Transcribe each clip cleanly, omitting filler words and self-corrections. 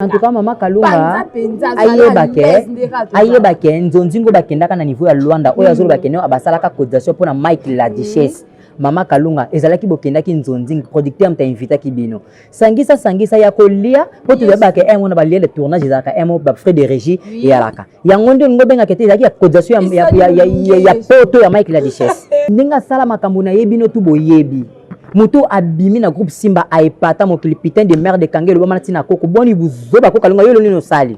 En tout cas, Maman Kalunga, ayebake nzonzingo bakendaka na niveau ya Luanda, oyo azolo bakende abasalaka cotisation pour na Mike la Duchesse. Maman Kalunga, ezalaki bokendaki nzonzingo, producteur mta invitaki bino. Sangisa ya kolia, po tu yabake un ba lieu de tournage ezalaka un ba frais de régie yalaka. Yango nde ngobenga kete ezalaki ya cotisation ya poto ya Mike la Duchesse. Ndinga sala makambo na yebino tu boyebi. Mutu abimi na groupe Simba aipata mo capitaine de mer de Kangelo bama tina koko boni buzoba ko kalunga yolo nino sali.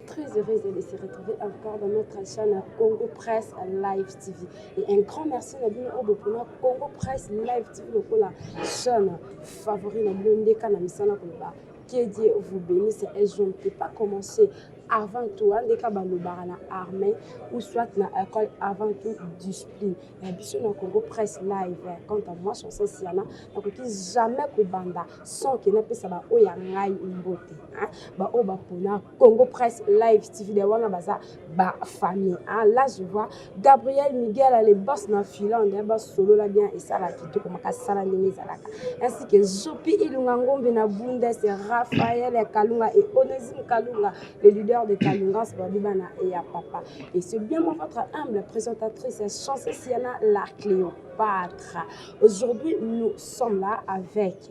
Très heureuse de se retrouver encore dans notre chaîne Congo Presse Live TV. Et un grand merci à Bino Obo pour notre Congo Presse Live TV, la chaîne favorite de Blondeka na misana Koloba. Que Dieu vous bénisse et je ne peux pas commencer avant tout en cas balobara armée ou soit na école avant tout discipline. Et puis sur le Congo Presse Live quant à moi sur ce siana donc jamais que banda sans que n'a pas ça ba oya ngai mbote hein ba o ba pona Congo Presse Live TV de wana baza ba famille hein là je vois Gabriel Miguel les boss na Finlande les boss solo là bien et ça là qui tout comme ka sala ni zalaka ainsi que Zopi Ilunga Ngombe na Bundes Raphaël Kalunga et Onésime Kalunga le leader de Kalunga Sbabibana et ya papa et c'est bien mon votre humble présentatrice Chanceux Siana la Cléopâtre. Aujourd'hui nous sommes là avec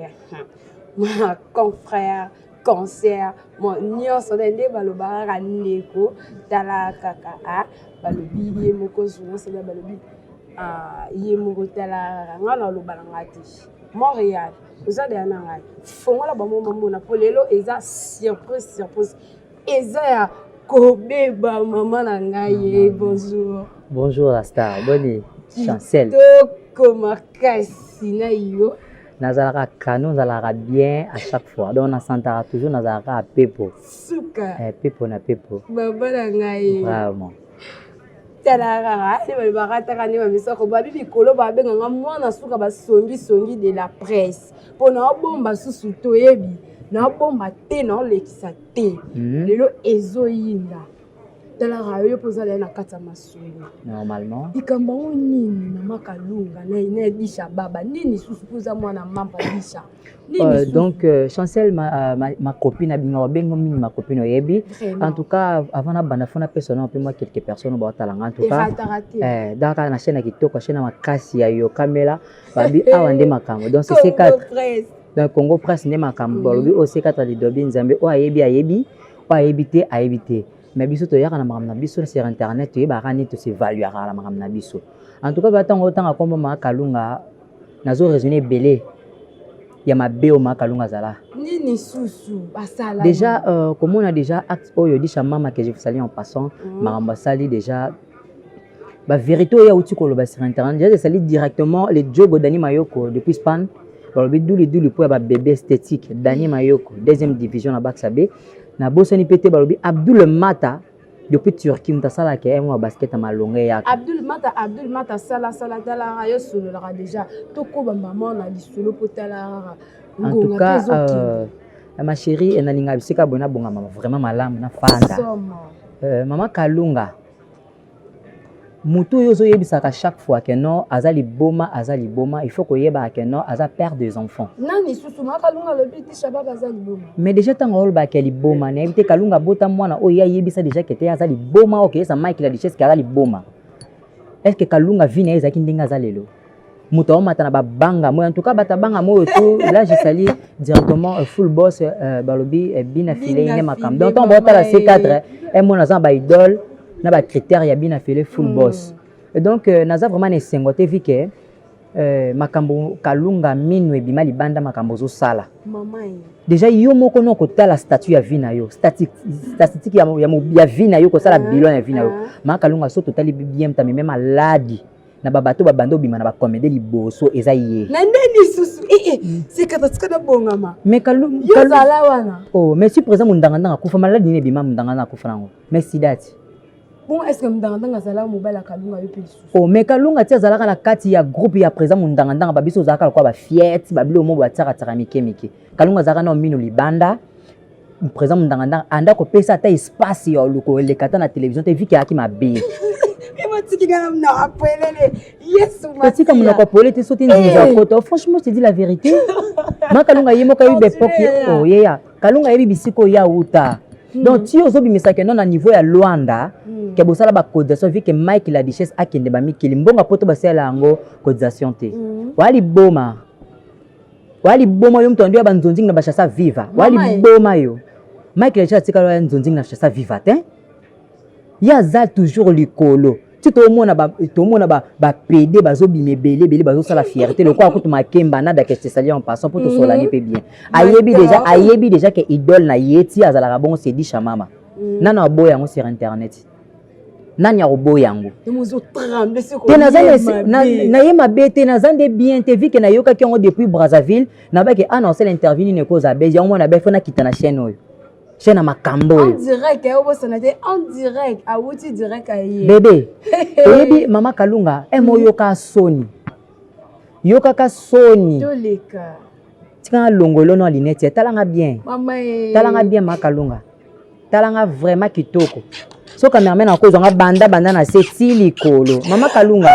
mon confrère concert mon nyonso ndende balobara ndeko tala kaka balobi ye moko journée c'est là balobi ye moko tala ngana lobala ngati Montréal vous allez en Angaï fongola ba momo na polelo eza surprise eza ya kobeba maman na ngai bonjour La star bonne Chancel comment kasi na yo nazalaka canon nazalaka bien à chaque fois donc on s'entend toujours nazalaka à pepo suka pepo na pepo baba na ngai vraiment talara ni barataka ni bamisoko babi bikolo babenga nga mwana suka basongi de la presse pona bomba susu toyebi na bomba te na lekisa te lelo ezoyinda talara yo pozala na kata masolo normalement ikamba nini na makalunga na disha baba nini susu poza mwana mamba disha donc Chancel ma copine abinga bengo mingi ma copine oyebi en tout cas avant na banda fona personnel pe moi quelques personnes ba talanga en tout cas daka na chaîne kitoko chaîne makasi ya yo kamela babi awande makambo donc c'est C4 donc Congo Presse ne makambo lobi o C4 li dobi nzambe o ayebi o ayebite mais biso to yaka na makambo na biso sur internet to yeba ni to s'évaluer la makambo na biso en tout cas batango otanga kombo makalunga nazo raisonner belé ya mabeo makalunga zala nini susu basala déjà comme on a déjà acte oyo dit mama que je vous salue en passant makambo sali déjà ba vérité ya outi ko loba sur internet déjà sali directement les job Dani Mayoko depuis Span dans le douli pour ba bébé esthétique Dani Mayoko deuxième division na Baksabe na bosani pété balobi Abdul Mata depuis Turquie mutasala ke moi basket malonga ya Abdul Mata sala dala yo solo la déjà to ko ba maman na lisolo potala en tout cas ma chérie et nalinga bisika bona bonga mama vraiment malamu na fanda maman Kalunga mutu yozo yebisaka chaque fois que non azali boma il faut que yeba que non aza père des enfants nani susu makalunga le biti shababa azali boma mais déjà tant rôle ba keli boma na ebite Kalunga bota mwana o ya yebisa déjà que te azali boma o que ça Mike la Duchesse que azali boma est-ce que Kalunga vina ezaki ndinga azalelo mutu o matana ba banga moi en tout cas bata banga moi tout là je salue directement full boss balobi bina filé ine makam donc on bota la C4 et mon azan ba idole na ba critères ya bina filé full boss et donc naza vraiment ne sengote vi que makambo Kalunga minwe bima libanda makambo zo sala maman déjà yo moko no ko tala statut ya vie na yo statistique ya vie na yo ko sala bilan ya vie na yo ma Kalunga so totali bien ta même maladi na babato babando bima na ba comédie liboso eza ye na ndeni susu c'est kataska na bongama mais Kalunga yo zala wana oh mais si présent mundanga kufa maladi ne bima mundanga kufa nango merci dati bon est-ce que mundanga zala mobala Kalunga yo pe susu oh mais Kalunga tia zala na kati ya groupe ya présent mundanga babiso zaka kwa ba fiette babilo mo ba tsaka mike Kalunga zaka na mino libanda présent ndanga anda ko pesa ta espace ya luko le kata na télévision te viki aki mabe Petit comme on a pas polé, tu sautes une photo. Franchement, je te dis la vérité. Ma kalunga yemo kayu bepoki. Oh yeah. Kalunga yebi bisiko ya uta. Donc tu ozobi misake non à niveau ya Luanda. Que bosala ba cotisation vu que Mike la richesse a kende ba mikili mbonga poto basala yango cotisation te. Wali boma yo mtondi ya banzonzing na bashasa viva. Wali boma yo. Mike la richesse tikalo ya nzonzing na bashasa viva te. Ya za toujours likolo. Tu tout le monde ba PD bazo bimebele bazo sala fierté le quoi ko ma kemba na da que c'est sali en passant pour tout solani pe bien. Ayebi déjà que idole na yeti azala bon se dit chamama. Nana boya ngo sur internet. Nanya boya ngo. Te na yema bete na zande bien te vu que na yoka ki ngo depuis Brazzaville na ba que annoncer l'interview ni cause a bezi ngo na ba fona kitana chaîne oyo. Chaîne à Makambo. En direct, en direct, à outil direct à hier. Bébé, baby, maman Kalunga, mo yoka Sony. Yoka ka Sony. Toleka. Tika longolo no linete, talanga bien. Maman talanga bien ma Kalunga. Talanga vraiment kitoko. So cameraman en cause on a banda na seti likolo. Maman Kalunga.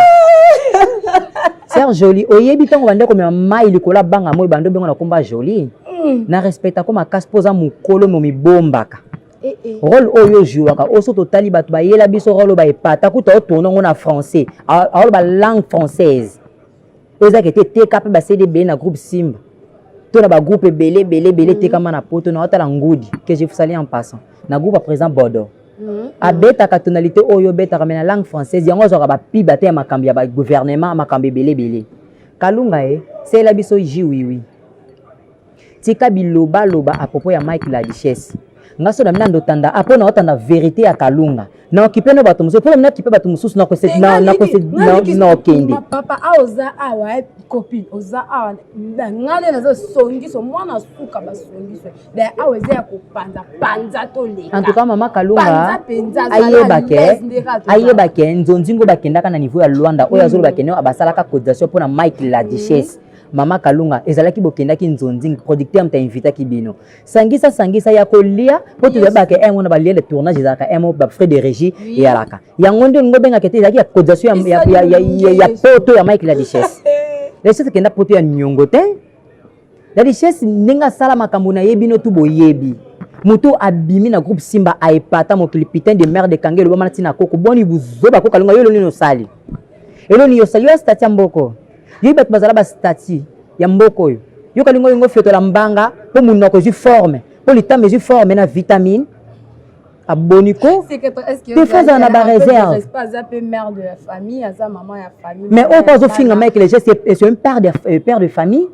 C'est joli. Oyebi tango banda comme mai likola banga mo bando bengo na komba joli. Na respecta comme casse posa mukolo mo mibombaka rôle oyo jouaka oso totali bato ba yela biso rôle ba epata kuta otono ngona français alors ba langue française oza que te kape ba CDB na groupe Simba to na ba groupe belé te kama na poto na otala ngudi que je vous salue en passant na groupe à présent Bordeaux a beta ka tonalité oyo beta ka na langue française yango zo ba pi bata makambi ya ba gouvernement makambi belé Kalunga c'est la biso oui tika biloba à propos ya Mike la richesse ngaso na mina ndotanda apona otanda vérité ya Kalunga na okipe no bato muso pona mina kipe bato mususu na kendi papa aoza awa copine oza awa ngale nazo songiso mwana suka basongiso ba aweze ya panza to leka en tout cas mama Kalunga ayebake nzonzingo bakendaka na niveau ya Luanda oyo azolo bakende abasalaka cotisation pona Mike la richesse Mama Kalunga ezalaki bokendaki nzonzing producteur mta invita kibino sangisa ya kolia po tu ba ke na ba le tournage ezalaka ba frais de régie et alaka yango nde ngobenga kete ezalaki ya cotisation ya poto ya Mike la richesse la richesse kenda poto ya nyongo te la richesse ninga sala makambo na yebino tu boyebi mutu abimi na groupe Simba aipata mo capitaine de mer de Kangelo ba tina koko boni buzoba ko Kalunga yolo lino sali elo ni yo sali ya stati mboko Yibet bazala ba stati ya mboko yo. Yo kalingo ngo feto la mbanga po munoko ju forme. Po lita mesu forme na vitamine. Aboniko. Tu fais na ba réserve. C'est pas un mère de la famille, à maman ya famille. Mais on pas au fin avec les gestes c'est un père de famille.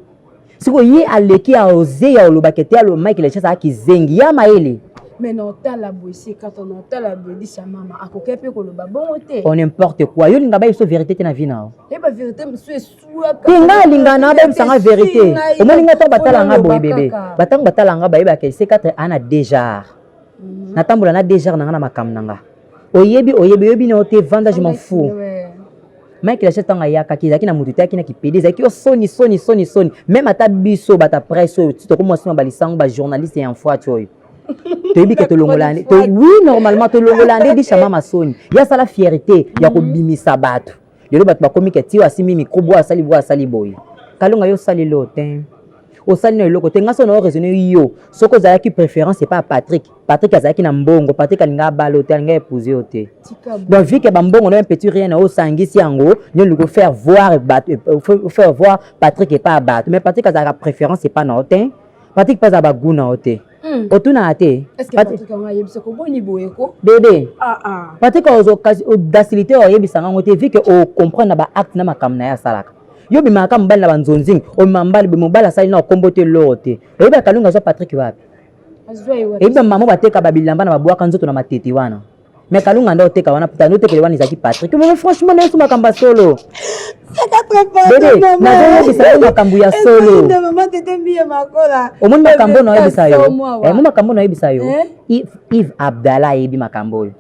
Si vous y allez qui a osé ya lobakete ya lo Mike les gestes a ki zengi ya maele. Mais non, t'as la boissée, quand on entend la boissée, sa maman, à côté de la bonté. On n'importe quoi. Yo linga ba iso vérité te na vie na. Eh ba vérité monsieur soua. Linga linga na ba sanga vérité. O mo linga to batala nga boy bébé. Batang batala nga ba yeba ke C4 ana déjà. Na tambola na déjà na nga na makam nanga. Oyebi yobi na ote vanda je m'en fous. Mike la chetanga yaka kizaki na mutu taki na kipede zaki o soni. Même ata biso bata presse tu to comme moi ba lisango ba journaliste et en foi tu Toyebi ke tolongolande oui normalement tolongolande di chama masoni ya sala fierté ya ko bimisa bato lelo bato bakomi ke ti asimi micro asali boy Kalunga yo sali lotin o sali na eloko te ngaso na raisonner yo soko zalaki préférence c'est pas Patrick azalaki na mbongo Patrick alinga balote alinga épouser ote donc vu que bambongo na un petit rien au sangisi yango nyo luko faire voir Patrick et pas bato mais Patrick azalaka préférence c'est pas na otin Patrick pas abaguna ote Otuna ate. Est-ce que Patrick a yebisa ko boni boyeko? Bébé. Patrick a docilité o yebisa ngote vu que o comprendre ba acte na makam na ya salaka. Yo bima ka mbala ba nzonzing, o mambali be mobala sali na kombote lote. Eba Kalunga zo Patrick wapi? Eba mama bateka babilamba na babwaka nzoto na matete wana. Mais Kalunga ndo teka wana puta no teka wana izaki Patrick. Mais franchement na suma kamba solo. Bébé, na yebisa makambu ya solo. Maman tete mbiya makola. O mun makambo na yebisa yo. Mun makambo na yebisa yo. Yves Abdallah yebi makambo yo.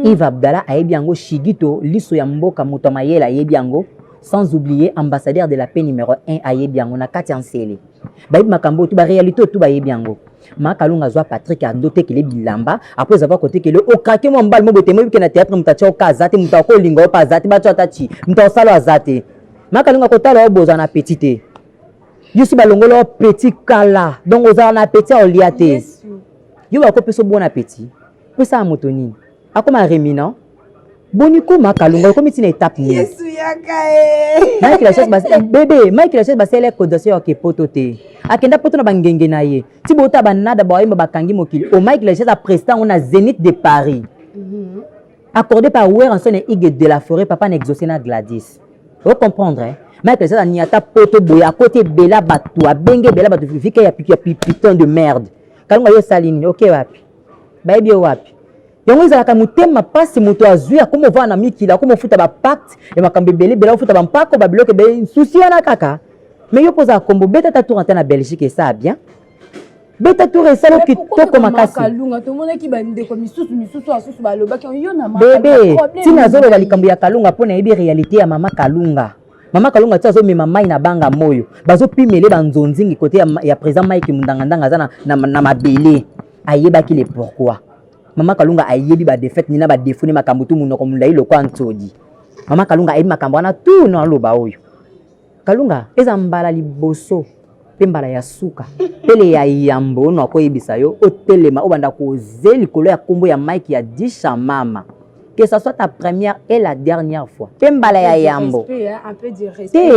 Yves Abdallah ayebi yango shigito liso ya mboka muto mayela yebi yango. sans oublier ambassadeur de la paix numéro 1 ayebi yango na kati ansele bayebi makambo tu ba réalité tu bayebi yango Makalunga zwa Patrick andote kele bilamba après avoir côté kele o krake mo mbal mo bote mo bike na théâtre mutacha okazate mutako linga opazate bacho atachi mutasalo azate Makalunga kotala oboza na petite yusi balongolo petit kala donc oza na petit oliate yo ba ko peso bon appétit pesa moto nini akoma remina Boniko Makalunga comme une étape ni. Yesu yakae. Mike la chaise bas bébé, Mike la chaise bas elle ko dossier ke potote. Akenda poto na bangenge na ye. Ti bota banada ba yimba bakangi mokili. O Mike la chaise a prestant on a Zénith de Paris. Accordé par Ouer en son Igue de la forêt papa n'exaucé na Gladys. Vous comprendre hein? Mike la chaise a niata poto boya côté bela batu, a benge bela batu fike ya putain de merde. Kalunga yo saline, OK wapi? Baby wapi? Yango ezalaka mutema pasi moto azwi akoma va na mikila akoma futa ba pacte et makambe belé bela futa ba mpako ba bloque be souci na kaka mais yo poza kombo beta ta tour antenne na Belgique et ça bien beta tour et ça lo kitoko makasi Kalunga to mona ki ba ndeko misusu asusu ba lobaki yo na bébé tina zolo ba likambo ya Kalunga pona yebi réalité ya mama Kalunga tsazo mema mai na banga moyo bazo pimele banzonzingi côté ya président Mike Mundangandanga za na mabele ayebaki le pourquoi Mama Kalunga ayebi ba défaite nina ba défuni makambo tu munoko mulai lokwa ntodi. Mama Kalunga ayebi makambo wana tu na loba oyo. Kalunga eza mbala liboso pe mbala ya suka. Pele ya yambo no ko yebisa yo otelema obanda ko zeli kolo ya kombo ya Mike ya disha mama. Que ça soit ta première et la dernière fois. Pe mbala ya yambo. Un peu de respect.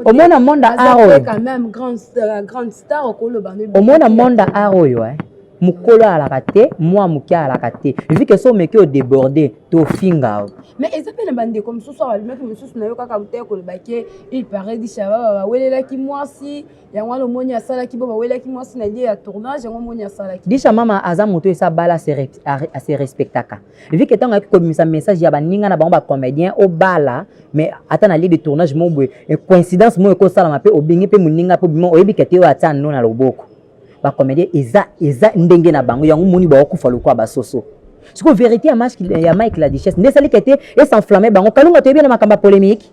Au mona monda aro. Quand même grande star au kolo bane. Au mona monda aro yo mukolo à la kate, moi mukia à la kate. Vu que son mec est débordé, to finga. Mais ils appellent les bandits comme ce soir, le mec me soucie na yo kaka muteko ko le baké, il paraît dit chava welela ki moi si, ya ngwa lo moni asala ki boba welela ki moi si na lié ya tournage, ya ngwa moni asala ki. Disha mama aza moto esa bala se respectaka. Vu que tant que sa message ya baninga na ba comédien au bala, mais ata na lié de tournage mo boy, coïncidence mo ko sala mape obingi pe muninga po bimo oyebi kete yo ata no na loboko. Ba comédien eza ndenge na bango yango moni ba okufa lokwa ba soso. Ce que vérité ya match ya Mike la Duchesse ndesali kete et s'enflammer bango Kalunga to yebi na makamba polémique.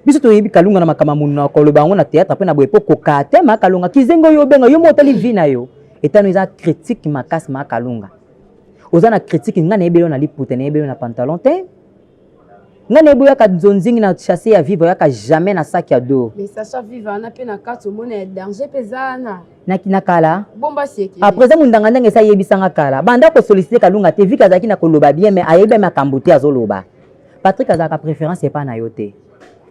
Biso to yebi Kalunga na makamba munna ko lo bango na théâtre après na boye po kokate ma Kalunga kizengo yo benga yo motali vina yo. Etano eza critique makasi ma Kalunga. Oza na critique ngana yebelo na liputa na yebelo na pantalon te. Ngana yeboya ka nzonzingi na chasser ya vivre ya ka jamais na sac à dos. Mais Sacha vivre na pe na carte mona danger pesana. Na kala bomba sieki après ça mundanga ndenge sa yebisanga kala banda ko solliciter Kalunga te vika zaki na koloba bien mais ayebe makambo te azoloba Patrick azaka préférence c'est pas na yote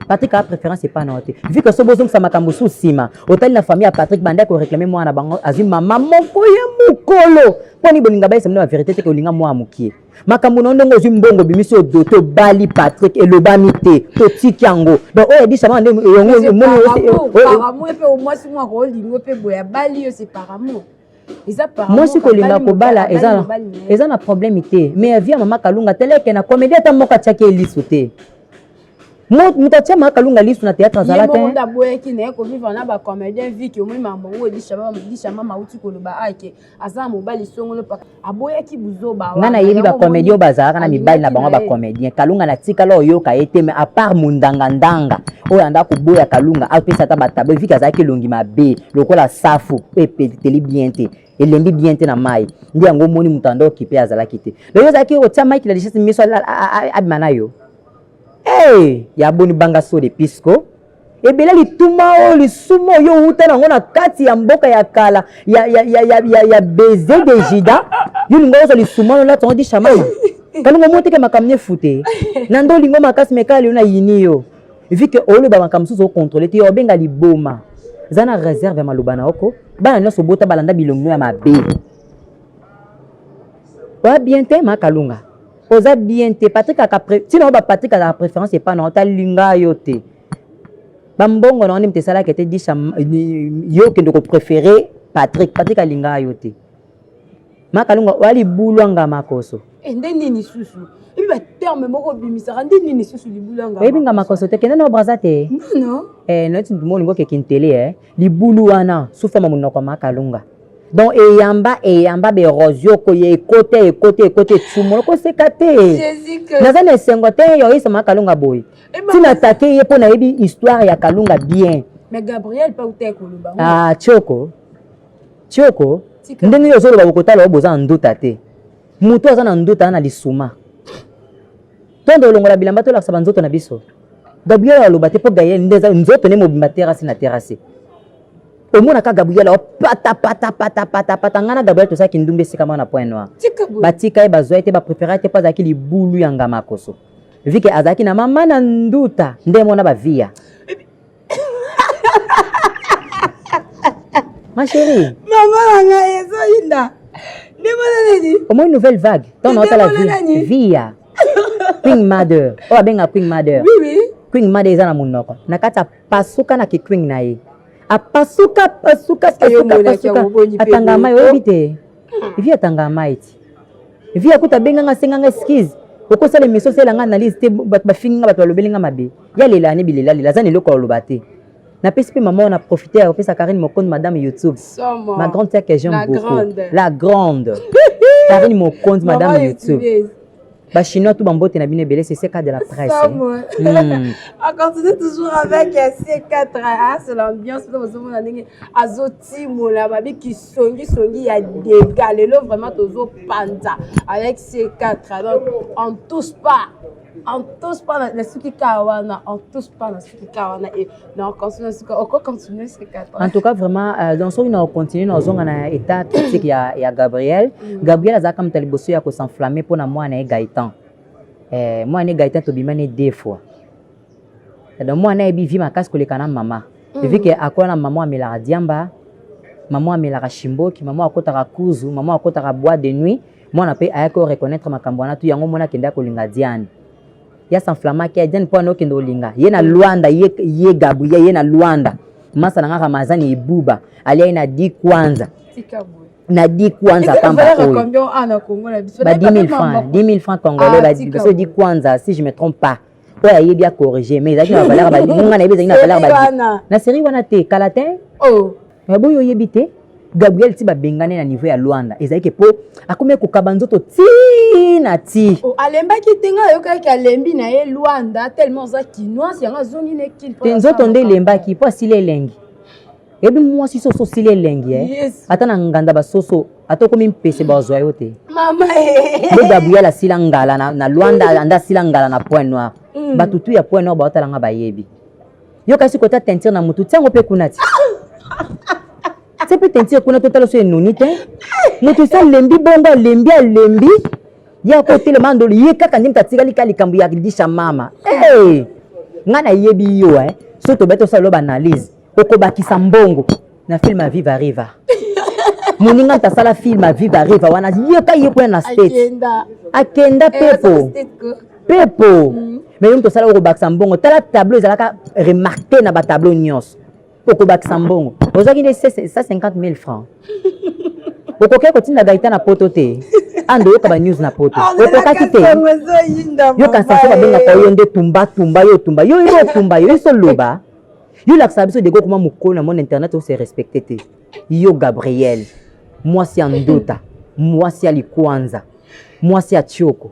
Patrick a préférence c'est pas na yote vu que so bozong sa makambo sous sima hôtel na famille à Patrick banda ko réclamer moi na bango azui mama moko ye mukolo poni boninga ba semna la vérité te ko linga moi amukie makambo no ndongo zui mbongo bimiso doto bali Patrick et lobanité to tikango donc o dit ça mande yongo mo pe au moins si moi ko lingo pe boya bali yo c'est par amour. Moi si kolinga ko bala eza na problème ité mais via mama Kalunga teleke na comédie ta moka tchake lisote mutatia mama Kalunga lisu na théâtre zala te monde aboye ki na ko vivre na ba comédien vi ki omoi mambongo di chama mauti ko loba ake aza mobali songolo pa aboye ki buzoba ngana yebi ba comédien bazala na mibali na bango ba comédien Kalunga na tika lo yoka ete mais à part mundanga ndanga oyo anda ko boya Kalunga apesa ta batabo vi kaza ki longi mabe lokola safu pepe teli bien te elembi bien te na mai ndi yango moni mutando kipe azala kite le yo zaki o tia Mike la Duchesse miso admana yo ya boni banga so de pisco ebela lituma o lisumo yo uta nango na kati ya mboka ya kala ya baiser de Jida yo lingo so lisumo la tongo di chamama Kalunga moteke makamne fute nando lingo makasi mekali yo na yini yo vu que olo ba makamsu so contrôler te yo benga liboma zana réserve malubana oko bana nyoso bota balanda bilongo ya mabe wa bien te ma Kalunga oza bien te Patrick a sinon ba Patrick a préférence c'est pas non ta linga yo te bambongo na ndimte sala kete disha yo ke ndoko préférer Patrick a linga yo te ma Kalunga wali bulwanga makoso ndeni ni susu ibi ba terme moko bimisaka ndeni ni susu libulanga ebi nga makoso te kende no braza te non noti ndimo lingo ke kintele libulu wana sufa mamunoko ma Kalunga donc eyamba berosio ko ye côté tumo ko sekate nazana sengo te yo isama kalunga boy tina attaquer ye pona yebi histoire ya kalunga bien mais Gabriel pas uté koluba Chioko ndenge yo zolo bakotala oboza nduta te muto azana nduta na lisuma tondo longola bilamba to laksa banzoto na biso Gabriel aloba te po Gabriel ndeza nzoto ne mobimba terrasse na terrasse omona ka Gabriel o pata ngana Gabriel to saki ndumbe sika na point noir batika e bazwa te ba préférer te pas akili bulu yanga makoso vike azaki na mama na nduta ndemo na ba via ma chérie maman nga yeso inda ndemo na nini comment une nouvelle vague ton autre la via Queen Mother o abenga Queen Mother oui Queen Mother eza na munoko nakata pasuka na ki Queen na ye apasuka atanga mai obite via tanga mai ti via kuta benga nga senga excuse okosala miso sela nga analyse te ba finga ba lobelinga mabe ya lela ni bilela lela zani loko lobate na pesi maman on a profité à faire Karine Mokonde madame YouTube ma grande sœur que j'aime beaucoup la grande Karine Mokonde madame YouTube ba chinois tout bambote na bine belé c'est CK de la presse on continue toujours avec C4 c'est l'ambiance nous sommes dans azoti mola babi qui songi ya dégâts lelo vraiment tozo panza avec C4 donc on touche pas na suki kawana on touche pas na suki kawana et on continue C4 en tout cas vraiment dans son on continue dans un état critique ya Gabriel azaka mtaliboso ya ko s'enflammer pour na moi na Gaëtan moi na Gaëtan to bimane deux fois donc moi na ebi vi makasi ko lekana mama vu que akona maman amela diamba maman amela shimboki maman akotaka kuzu maman akotaka bois de nuit moi na pe ayako reconnaître makambo na tu yango mona kenda ko linga diane ya s'enflamma ki diane po no kendo linga ye na Luanda ye Gabriel ye na Luanda masa na Ramazani ibuba ali na di kwanza na di kwanza pamba combien ana Congo na biso ba 10 000 francs congolais ba biso di kwanza si je me trompe pas ouais il est bien corrigé mais il a valeur ba munga na bezaki na valeur ba na série wana te kalatin boyo yebite Gabriel ti ba bengane na niveau ya Luanda ezaki po akome ko kabanzoto ti na ti alemba ki tenga yoka ki alembi na ye Luanda tellement za kinois yanga zongi ne kin po nzoto nde lemba ki po sile lengi ebi moi si soso sile lengi ata na nganda ba soso atoko mimpese ba zo yote mama le Gabriel asila ngala na Luanda anda sila ngala na point noir batutu ya point noir ba otala nga ba yebi yo kasi kota teinture na mutu tiango pe kunati c'est peut teinture kuna totalo so enonite mutu sa lembi bongo lembi ya ko tele mandolo ye kaka ndimta tikali kali kambu ya kidisha mama ngana yebi yo so to beto sa lo ba analyse okobakisa mbongo na film à Viva Riva moninga ntasala film à Viva Riva wana yeka yeko na state akenda pepo mais yom tosala okobakisa mbongo tala tableau ezalaka remarqué na ba tableau nyos okobakisa mbongo ozaki ne 150 000 francs okoke kotinda Gaëtan na poto te ando yoka ba news na poto okokaki te yo kansa ba benga ka yo nde tumba yo tumba yo so loba yo la sabiso de go comment mukolo na mon internet on se respecté te yo Gabriel moi si Andota moi si Ali Kwanza moi si Chioko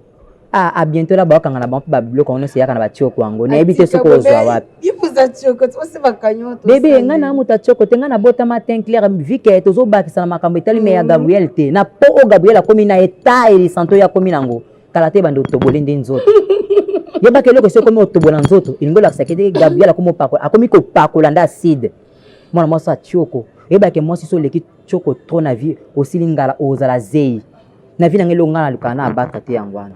à bientôt là ba kanga na ba bloc on se yaka na ba Chioko ango na ebite soko zo wapi ifuza Chioko to se bakanyoto bébé nga na muta Chioko te nga na bota matin clair vike to zo bakisa na makambo etali me ya Gabriel te na po o Gabriel akomi na eta et santo ya komi nango kala te bando to bolende nzoto yeba keloko se komi otobola nzoto ilingo la sakete Gabriel akomo pakola akomi ko pakola nda acide mwana mwasa Chioko yeba ke mwasi so leki Chioko trop na vie aussi lingala ozala zei na vie ngelo ngala lukana abata te yangwana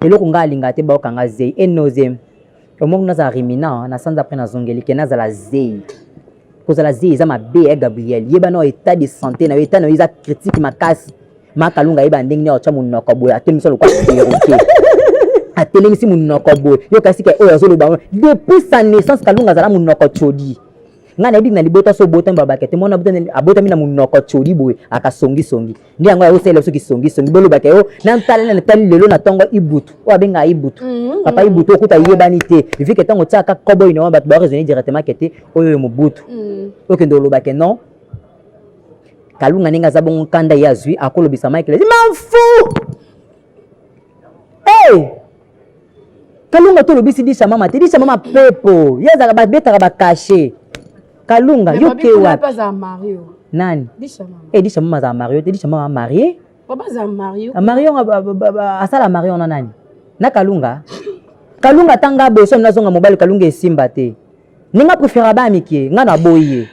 eloko ngala linga te ba okanga zei enozem omongo na za rimina na sanza après na zongeli ke na za la zei kozala zei za mabe Gabriel yeba no état de santé na état no iza critique makasi makalunga yeba ndenge ne ocha munoko boya atemiso lokwa perroquet atelemisi munoko boy yo kasi ke oyo azoloba depuis sa naissance kalunga zala munoko chodi ngana ebi na libota so bota mbaba kete mona bota abota mina munoko chodi boy akasongi ndi yango ya osela so kisongi boloba ke o na tali lelo na tongo ibutu o abenga ibutu papa ibutu okuta yebani te vu que tango tsaka kobo ino ba raisonner directement kete oyo mobutu okendo loba ke non kalunga ninga za bongo kanda ya zui akolobisa Michael dit m'en fous. Hey kalunga to lobisi disha mama te disha mama pepo yaza ba beta ba caché kalunga yo ke wa pas à Mario nani disha mama disha mama za Mario te disha mama marié papa za Mario Mario asala Mario na nani na kalunga tanga boso nazonga mobile kalunga esimba te ninga préféra ba mikie nga na boye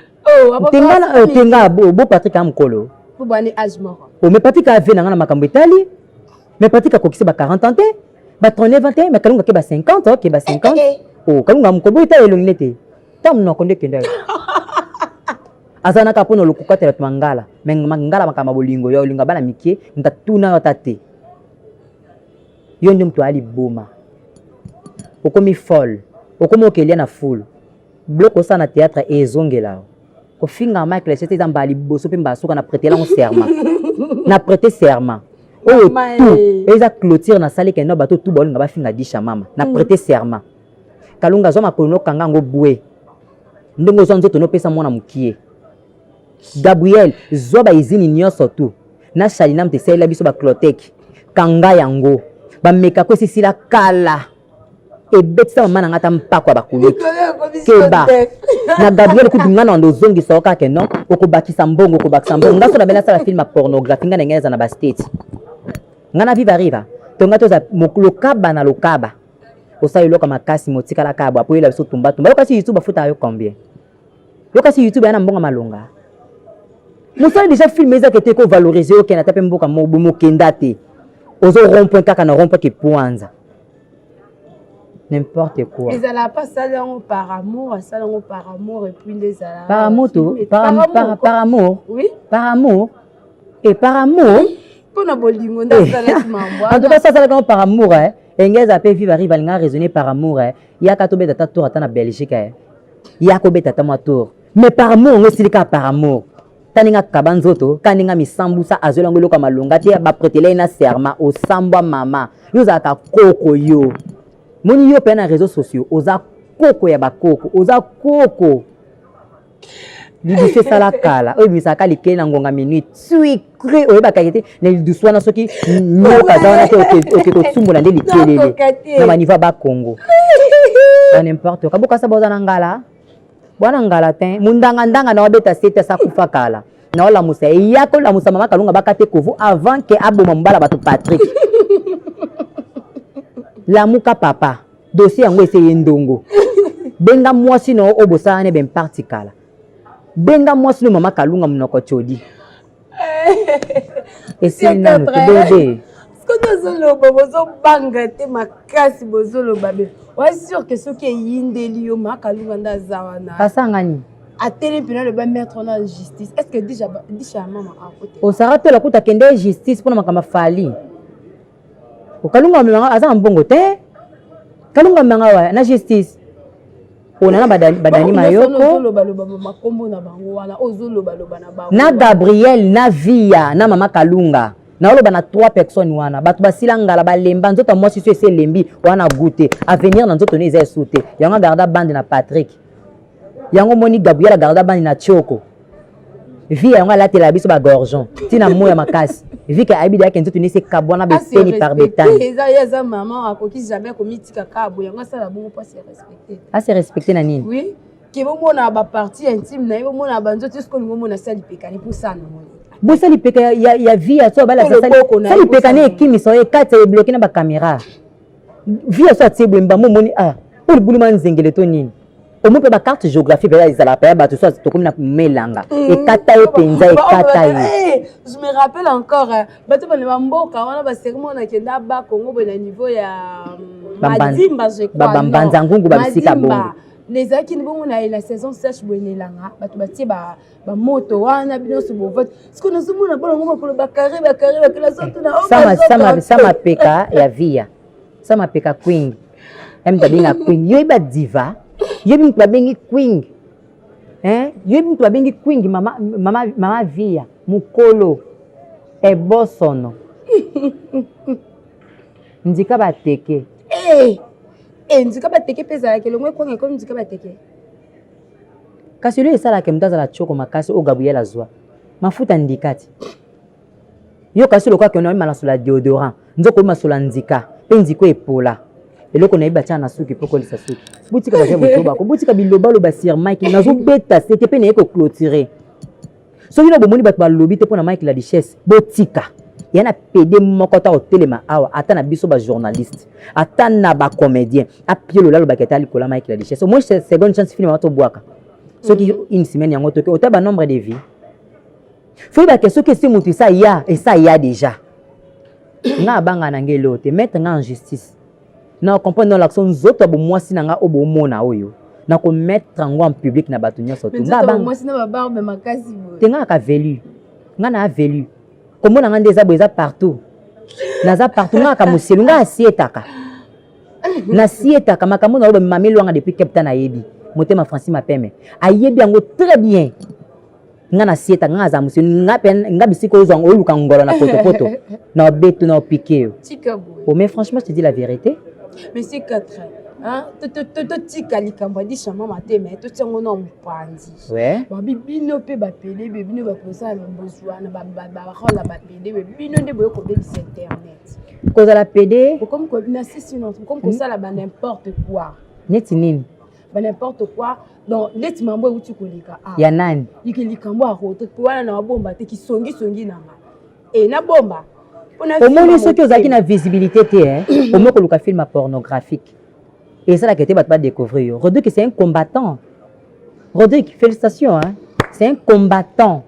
tenga bo Patrick amkolo po bani ajmoro o me Patrick ave na nga na makambo etali me Patrick akokisi ba 40 ans te ba 39 21 me kalunga ke ba 50 ke ba 50 o kalunga mkobo ita elongile te tam no konde kenda azana ka pono lokuka te mangala mangala makama bolingo yo linga bana mikie ntatuna yo tate yo ndio mtu ali boma okomi folle okomi okelia na foule bloco ça na théâtre ezongela ko finga Michael c'était dans bali boso pe mbasuka na prêter la serment na prêter serment oh tout eza clôture na salle keno bato tout bolinga ba finga disha mama na prêter serment kalunga zo makono kanga ngo boué ndongo zo nzoto no pesa mona mukie Gabriel zo ba izini nyoso tout na Shalinam te sela biso ba clotek kanga yango ba meka ko sisila kala e betsa mama ngata mpako bakulu keba na Gabriel kudunga na ndo zongi soka keno okobakisa mbongo ngaso na bela sala film pornographie ngana ngeza na ba state ngana viva riva tonga toza lokaba na lokaba osayi loka makasi motika la kaba apo ela biso tumba lokasi YouTube afuta yo combien lokasi YouTube yana mbonga malonga musali déjà film eza kete ko valoriser okena tape mboka mo kenda te ozo rompre kaka na rompre ke poanza n'importe quoi. Ils allaient pas salon par amour et puis les allaient. Par amour tout, par amour. Oui. Par amour. Et par amour. Pour na bolingo na salon mambo. En tout cas ça c'est par amour hein. Engeza ape vivre arrive à raisonner par amour hein. Ya ka to beta tour ata na Belgique hein. Ya ko beta ta ma tour. Mais par amour on silika par amour. Taninga kabanzoto, kaninga misambusa azolango loka malonga te ba prêter na serment au samba mama. Yo za ka koko yo. Moni yo pe na réseaux sociaux oza koko ya bakoko oza koko liduswe sala kala oyo misaka likeli na ngonga minute sucré oyo bakakete na liduswa na soki nyoka za wana te oke kotsumbola nde likelele na baniva ba Congo na n'importe quoi boka sa boza na ngala bwana ngala te mundanga ndanga na wabeta sete sa kufa kala na ola musa yako la musa mama kalunga bakate kovu avant que aboma mbala bato Patrick la muka papa dossier yango essayé ndongo benga mwasi no obosa ne ben partikala benga mwasi no mama kalunga munoko chodi esi na no bébé skoto zolo bozo banga te makasi bozolo babe wa sûr que ce qui yindeli yo makalunga ndazawana pasangani atele pena le ba mettre en justice est-ce que déjà maman à côté o sarate la kuta kende justice pona makama fali kalunga manga aza mbongo te kalunga manga wa na justice ona na badani mayoko na Gabriel na Via na mama kalunga na oloba na 3 personnes wana bato basila ngala balemba nzoto mwasi so ese lembi wana goûter avenir na nzoto ne eza soute yango garda bande na Patrick yango moni Gabriel garda bande na Chioko Via yango alatela biso ba gorgeon tina moya makasi vi que abidi yake nzoto ne se kabwana beteni par betani eza maman akoki jamais komitika kabo yango sala bongo pas se respecter se respecter na nini oui ke bomona ba partie intime na yo bomona ba nzoto sko ngomona sali pekani pour ça non bosali peka ya Via so bala sali peka ne kimi so e kata e bloquer na ba caméra Via so atibwe mbamo moni o buluma nzengele to nini omo pe ba carte géographie bela izala pa ba to so to comme na melanga e kata e penza e kata e je me rappelle encore bato bana bamboka wana ba serment na kenda ba Congo na niveau ya Madimba je crois bambanza ngungu ba bisika bongo les aki ni bongo na la saison sèche bonelanga bato batie ba moto wana binoso bo vote ce que nous sommes na bongo makolo ba carré que la sorte na sama peka ya Via sama peka queen mtabinga queen yo iba diva yo mtu babengi queen yo mtu babengi queen mama Via mukolo e bosono ndika bateke ndika bateke pesa yake longwe kwa ndika bateke kasi le sala ke mtaza la choko makasi o Gabriel azwa mafuta ndikati yo kasi lokwa ke on a la déodorant nzoko masola ndika pe ndiko epola eloko na iba tia na suki poko lisa suki butika ba botoba ko butika biloba lo ba sir Mike nazo beta c'était pe na ko clôturer so yina bomoni bat ba lobi te pona Mike la richesse botika yana pede moko ta hotelema awa ata na biso ba journaliste ata na ba comédien a pielo la lo ba ketali kola Mike la richesse au moins seconde chance film wato boaka so ki une semaine yango to ke ota ba nombre de vie faut ba que ce que c'est mutu ça ya et ça ya déjà nga banga na ngelo te mettre nga en justice na comprendre dans l'action zoto bo mwasi na nga obo mona oyo na ko mettre en public na batu nyoso to nga banga mwasi na ba barbe makasi bo te nga ka velu nga na velu komo na nga ndeza boza partout naza partout nga ka muselu nga asietaka na sietaka makambo na obo mamelo nga depuis capitaine na yebi motema Francis Mapeme ayebi yango très bien nga na sieta nga za muselu nga bisiko zo ngo luka ngolo na poto na beto na piqué oh mais franchement je te dis la vérité mais c'est 4 hein tika likambo di chama mateme to tsango na mpandi ouais ba bibino pe ba pele bibino ba posa na bozwana ba rola ba pele bibino nde boyo ko bebisa internet cause la PD comme ko na sisi non comme ko ça la ba n'importe quoi neti nini ba n'importe quoi donc neti mambo uti koleka ah ya nani yiki likambo a roto wana na bomba te ki songi na nga et na bomba au moins ceux qui ont la visibilité hein au moins que le film pornographique et ça la que tu vas pas découvrir Rodrigue c'est un combattant Rodrigue félicitations hein c'est un combattant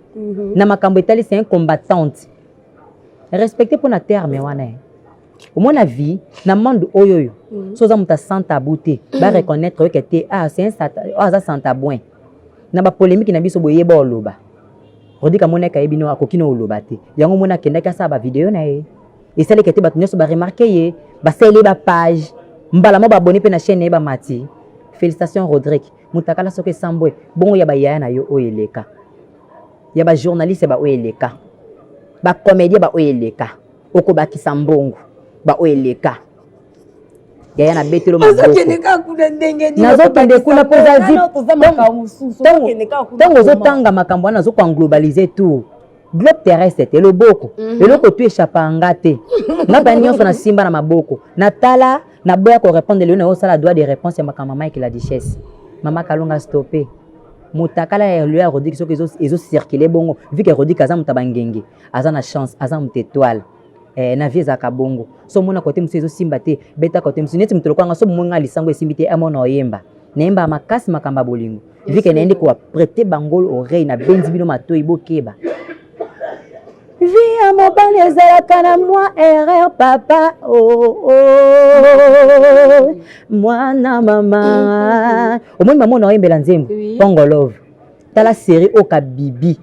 na makambo etali c'est un combattante respecté pour na terme wana au moins la vie na monde oyoyo soza muta santa beauté ba reconnaître que tu c'est un ça santa bon na ba polémique na biso boyeba oloba Rodrigue amona ka ebino akokino oloba te yango mona kenda ka sa ba vidéo na ye et ça les que tu ba tunyo ba remarquer ye ba sele ba page mbala mo ba abonné pe na chaîne ba mati félicitations Rodrigue mutakala soke sambwe bongo ya ba yaya na yo oyeleka ya ba journaliste ba oyeleka ba comédien ba oyeleka oko ba kisambongo ba oyeleka yaya na betelo maboko nazo kende kuna poza zip tango zo tanga makambo na zo ko globaliser tout globe terrestre te loboko eloko tu échappa ngate na ba nyonso na simba na maboko natala na boya ko répondre le na osala droit de réponse ya makambo Mike la duchesse mama kalonga stopper mutakala ya lui a Rodrigue soki ezo circuler bongo vu que Rodrigue aza mutabangenge aza na chance aza mutétoile na vie za kabongo so mona côté musu ezo simba te beta côté musu neti mutolo kwanga so monga lisango esimbi te amona oyemba nemba makasi makamba bolingo vu que nende ko prêter bangol oreille na benzi bino matoi bokeba Via mobile ezalaka na moi erreur papa oh mwana mama omoni maman na oyembela nzembo Pongo Love tala série oka bibi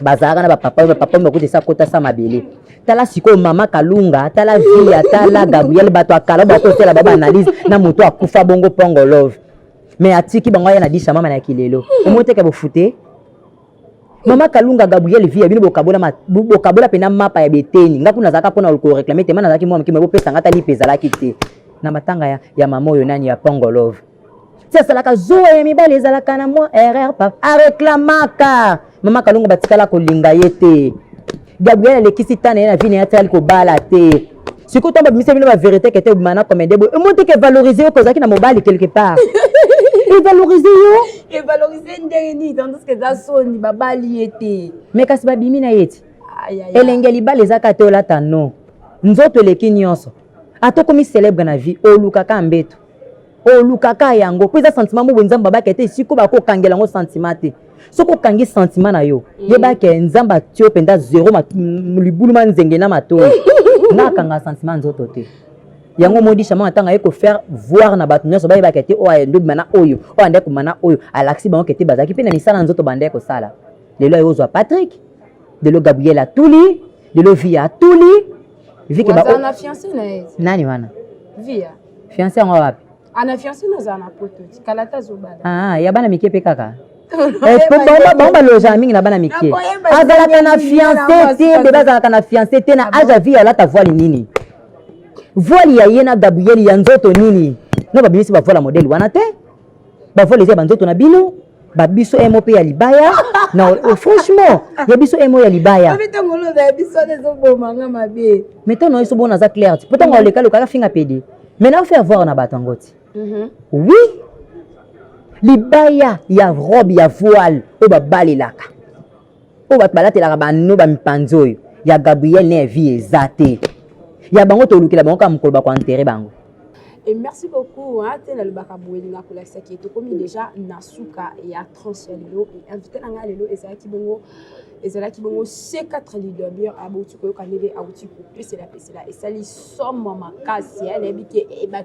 bazalaka na papa makuti sa kota sa mabele tala siko mama Kalunga tala Via tala Gabriel bato akala bato sela baba analyse na moto akufa bongo Pongo Love mais atiki bango ya na disha mama na kilelo omoteka bofute Mama Kalunga Gabriel Via bino bokabola pena mapa ya beteni ngaku nazaka pona ko réclamer te mana nazaki mwa mkime bopesa ngata lipezala kite na matanga ya mama oyo nani ya Pongo Love tia salaka zo ya mibale ezalaka na moi erreur pa a réclamaka mama Kalunga batikala ko linga yete Gabriel lekisi tane na vini ya tali ko bala te siko tomba mise bino ba vérité que te mana comédie bo monte que valoriser ko zaki na mobile quelque part et valoriser yo et valoriser ndeni tandis que za soni babali ete mais kasi babimi na yeti elengeli ba les akate olata non nzoto leki nyonso atokomi célèbre na vie olukaka mbeto olukaka yango po eza sentiment mo nzamba ba kete siko ba ko kangela ngo sentiment te soko kangi sentiment na yo yeba ke nzamba tio penda zéro libulu manzenge na matoi na kanga sentiment nzoto te yango modi chama atanga eko faire voir na batu nyoso ba yeba kete o ndo mana oyo o ande ko mana oyo alaxi bango kete bazaki pe na misala nzoto bande ko sala lelo yozwa Patrick de lo Gabriel Atuli de lo Via Atuli viki ba ana fiancé na yezi nani wana Via fiancé ngo wapi ana fiancé na zana poto kalata zobala ya bana mike pe kaka bomba loja mingi na bana mike azalaka na fiancé te beba azalaka na fiancé te na aja Via alata voile nini voile ya ye na Gabriel ya nzoto nini no babimisi ba voile modèle wana te ba voile ya banzoto na bino ba biso emo pe ya libaya non franchement ya biso emo ya libaya mettons non iso bona za clair peut-être on le cas le cas finga pedi maintenant faire voir na batangoti oui libaya ya robe ya voile o ba balelaka o ba balatelaka ba no ba mipanzo yo ya Gabriel ne vie ezate ya bango to lukela bango ka mukolo ba ko enterrer bango. Et merci beaucoup. Hein, le bakaboueli na kula saki to komi déjà nasuka ya transialilo et invité na lelo ezaki bongo C4 leader bien abouti ko kanele abouti ko pese la et sali somme makasi ya lebike e ba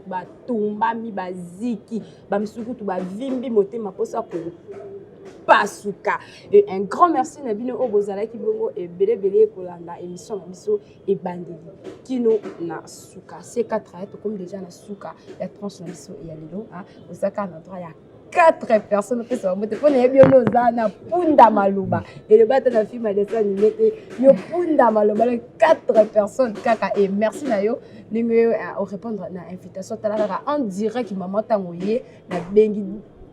tumba mi baziki ba misuku to ba vimbi motema posa ko Pasuka. Et un grand merci Nabino Obozala qui bongo et belé kolanda émission biso et bandeli kino na suka C4 comme déjà na suka ya tranche na biso et ya lelo hein osaka na droit ya 4 personnes qui sont moté pour bien na punda maluba et le bata na film de ça ni yo punda maluba 4 personnes kaka et merci na yo ningo au répondre na invitation tala en direct maman tangoye na bengi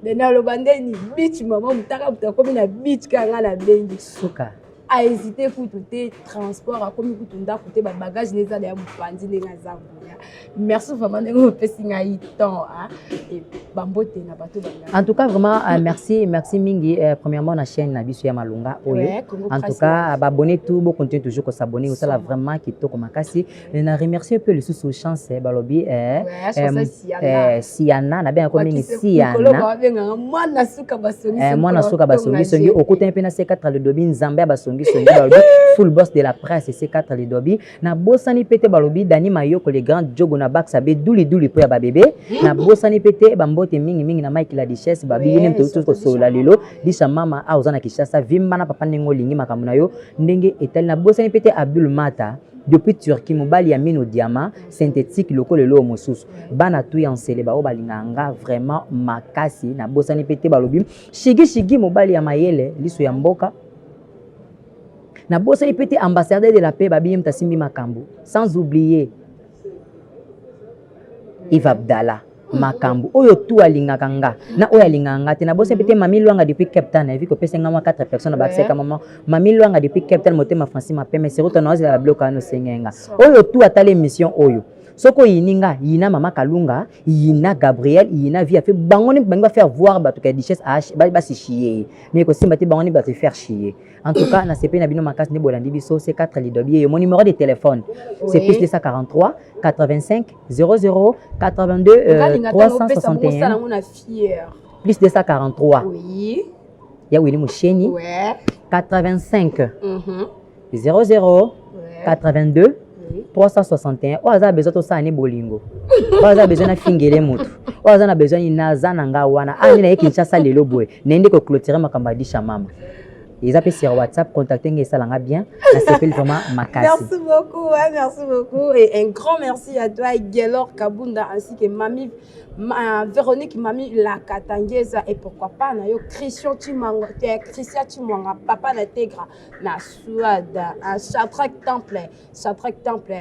Dena lo bandeni beach maman mutaka mutakomi na beach kanga na bengi suka a hésité pour tout transport a komi pour tunda côté ba bagage neza ya mupandi nenga zabu. Merci vraiment de nous pesinga temps et bambote na bato banga. En tout cas vraiment merci Mingi premièrement na chaîne na biso ya Malunga oyo. En tout cas abonner tout bon continuer toujours ko s'abonner ça là vraiment kitoko makasi na remercier un peu le sous chance balobi Siana na bien comme Siana mwana suka basongi songi okuta pe na C4 le dobi Nzambe basongi full boss de la presse C4 le dobi na bosani pete balobi Dani Mayoko les grands jogo na bac sabe douli po ya ba bébé na bosani pete bambote mingi na Mike la Duchesse babi yene mto ko sola lelo disa mama a ozana Kishasa vimba na papa nengo lingi makamuna yo ndenge etali na bosani pete Abdul Mata depuis Turquie mobali ya mino diamant synthétique loko lelo mosusu bana tu ya nsele ba obalinganga vraiment makasi na bosani pete balobi shigi mobali ya mayele liso ya mboka na bosani pete ambassadeur de la paix babi mtasimbi makambo sans oublier Yves Abdallah makambo oyo tu alingaka nga na oyo alinganga te na bosani pete Mami Luanga depuis Cape Town na vi ko pesa nga 4 personnes ba seka maman Mami Luanga depuis Cape Town motema Francis Mapeme c'est retourné à la bloc no sengenga oyo tu atale mission oyo soko yininga yina mama Kalunga yina Gabriel yina via fait bangoni banga faire voir ba to ka Duchesse ba si chier mais ko simba te bangoni ba te faire chier en tout cas na CP na bino makas ne bolandi biso C4 lidobier mon numéro de téléphone c'est plus 243 85 00 82 361 plus 243 oui ya Willy Moucheni ouais 85 00 82 361 oza besoin to sani bolingo oza besoin na fingele mutu oza na besoin na nga wana ani na Kinshasa lelo boy nende ko clôturer makamba disha mama ils appellent sur WhatsApp contacter ngesalanga bien na s'appelle vraiment makasi. Merci beaucoup et un grand merci à toi Gelor Kabunda ainsi que Mami Véronique Mami la Katangeza et pourquoi pas na yo Christian Timanga papa na Tegra na Suada à Chatrak Temple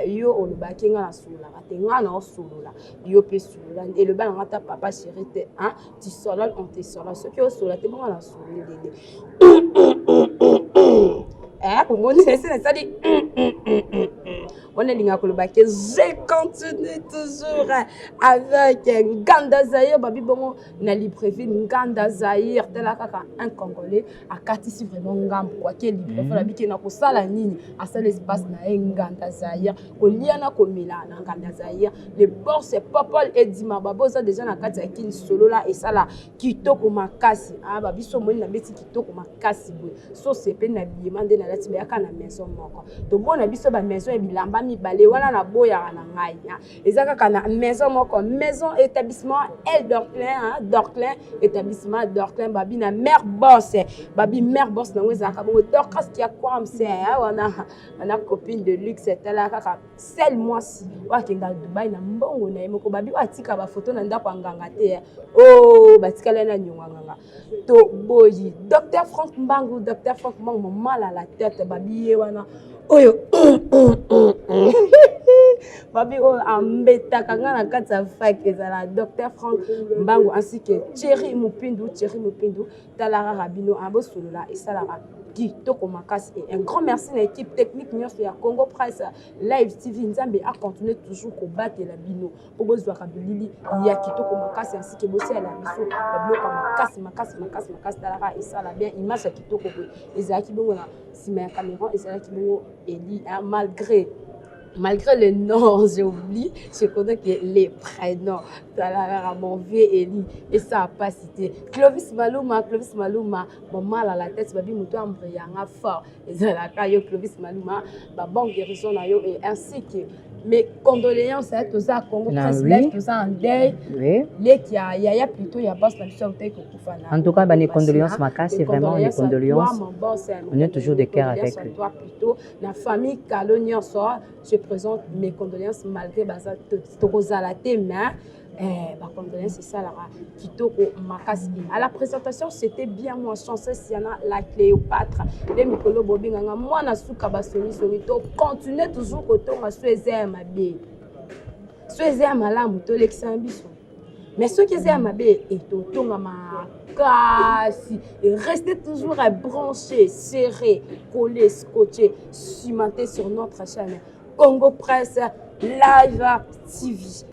yo olubakenga na sula tenga na sula yo pe sula et le bal ngata papa chéri te hein tu sola on te sola ce que sula te bon na sula pour moi c'est ça dit on est linga kolobake je continue toujours avec Nganda Zahir babi bongo na Libreville Nganda Zahir tela kaka un congolais a katisi vraiment ngam quoi que Libreville la biki na ko sala nini à ça l'espace na Nganda Zahir ko liana ko milana Nganda Zahir le bord c'est Popol et Dima babo ça déjà na kati ya kin solo là et ça là kitoko makasi babi so moni na beti kitoko makasi boy so c'est pe na biemande na lati ba kana maison moko to bona biso ba maison e bilamba mibale wana na boya na ngai ezaka kana maison moko maison établissement El Dorclin établissement Dorclin babi na mère boss na ngezaka bo Dorcas qui a quoi mse wana copine de luxe tala kaka sel moisi wa kinga Dubai na mbongo na yemoko babi atika ba photo na ndako nganga te batikala na nyonganga to boyi docteur Franck Mbangu mal à la tête babi wana oyo babi oyo ambetaka nga na kati ya fak ezala Dr Frank Mbango ainsi que Thierry Mupindu tala kaka bino abosolola esalaka kitoko makasi. Et un grand merci à l'équipe technique nyonso ya Congo Presse Live TV. Nzambe a continué toujours combattre la bino pour besoin kabilili ya kitoko makasi ainsi que bossi à la biso la makasi talaka et ça la bien image ya kitoko ko ezaki bongo na sima ya caméra ezaki bongo Eli malgré les noms, j'ai oublié, je connais que les prénoms. Mon vieux Eli, et ça n'a pas cité. Clovis Maluma, bon mal à la tête, babi moutou ambrianga fort. Et ça la caillou Clovis Maluma, bon guérison na yo et ainsi que mes condoléances à tous à Congo Presse Live, tous en deuil. Oui. Les qui a plutôt y a pas la mission de Koufana. En tout cas, les condoléances Maka, c'est vraiment les condoléances. On est toujours de cœur avec eux. Toi plutôt la famille Kalonian soir, je présente mes condoléances malgré baza Tozalate mais condoléances c'est ça là kitoko makasi. À la présentation c'était bien moi chanceuse Siana la Cléopâtre les mikolo bobinganga moi na suka basoni to continuer toujours kotonga soeze mabe soeze malamu to lekisa biso mais ceux qui aiment mabe et totonga makasi restez toujours branchés serrés collés scotchés cimentés sur notre chaîne Congo Presse Live TV.